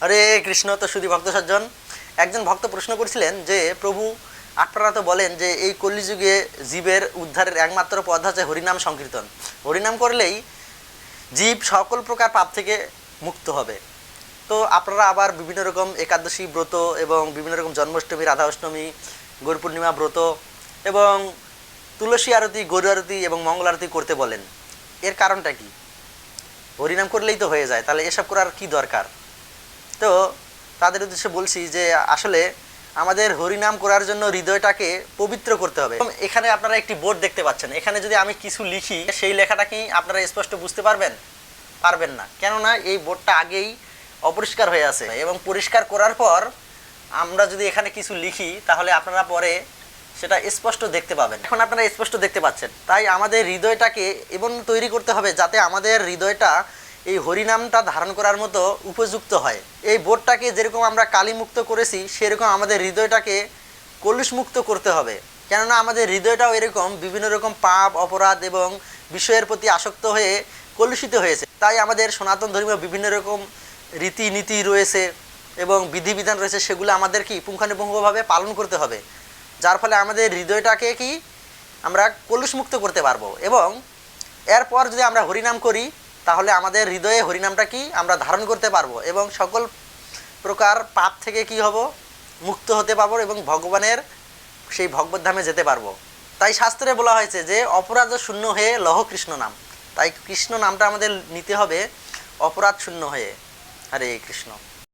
হরে কৃষ্ণ। তো শুধু ভক্ত সজ্জন, একজন ভক্ত প্রশ্ন করেছিলেন যে প্রভু আপনারা তো বলেন যে এই কলিযুগে জীবের উদ্ধারের একমাত্র পথ আছে হরিনাম সংকীর্তন, হরিনাম করলেই জীব সকল প্রকার পাপ থেকে মুক্ত হবে। তো আপনারা আবার বিভিন্ন রকম একাদশী ব্রত এবং বিভিন্ন রকম জন্মাষ্টমী, রাধা অষ্টমী, গৌর পূর্ণিমা ব্রত এবং তুলসী আরতি, গরু আরতি এবং মঙ্গল আরতি করতে বলেন, এর কারণটা কি? হরিনাম করলেই তো হয়ে যায়, তাহলে এসব করার কি দরকার? তো তাদের উদ্দেশ্যে বলছি যে আসলে আমাদের হরিনাম করার জন্য হৃদয়টাকে পবিত্র করতে হবে। এখানে আপনারা একটি বোর্ড দেখতে পাচ্ছেন, এখানে যদি আমি কিছু লিখি সেই লেখাটা কি আপনারা স্পষ্ট বুঝতে পারবেন? পারবেন না, কেননা এই বোর্ডটা আগেই অপরিষ্কার হয়ে আছে এবং পরিষ্কার করার পর আমরা যদি এখানে কিছু লিখি তাহলে আপনারা পরে সেটা স্পষ্ট দেখতে পাবেন। এখন আপনারা স্পষ্ট দেখতে পাচ্ছেন, তাই আমাদের হৃদয়টাকে এমন তৈরি করতে হবে যাতে আমাদের হৃদয়টা এই হরিনামটা ধারণ করার মতো উপযুক্ত হয়। এই বোর্ডটাকে যেরকম আমরা কালিমুক্ত করেছি সেরকম আমাদের হৃদয়টাকে কলুষমুক্ত করতে হবে, কেননা আমাদের হৃদয়টাও এরকম বিভিন্ন রকম পাপ, অপরাধ এবং বিষয়ের প্রতি আসক্ত হয়ে কলুষিত হয়েছে। তাই আমাদের সনাতন ধর্মীয় বিভিন্ন রকম রীতিনীতি রয়েছে এবং বিধিবিধান রয়েছে, সেগুলো আমাদের কি পুঙ্খানুপুঙ্খভাবে পালন করতে হবে, যার ফলে আমাদের হৃদয়টাকে কি আমরা কলুষমুক্ত করতে পারবো। এবং এরপর যদি আমরা হরিনাম করি তাহলে আমাদের হৃদয়ে হরিনামটা কি আমরা ধারণ করতে পারবো এবং সকল প্রকার পাপ থেকে কি হব, মুক্ত হতে পারবো এবং ভগবানের সেই ভগবদ্ধামে যেতে পারবো। তাই শাস্ত্রে বলা হয়েছে যে অপরাধ শূন্য হয়ে লহ কৃষ্ণ নাম। তাই কৃষ্ণ নামটা আমাদের নিতে হবে অপরাধ শূন্য হয়ে। হরে কৃষ্ণ।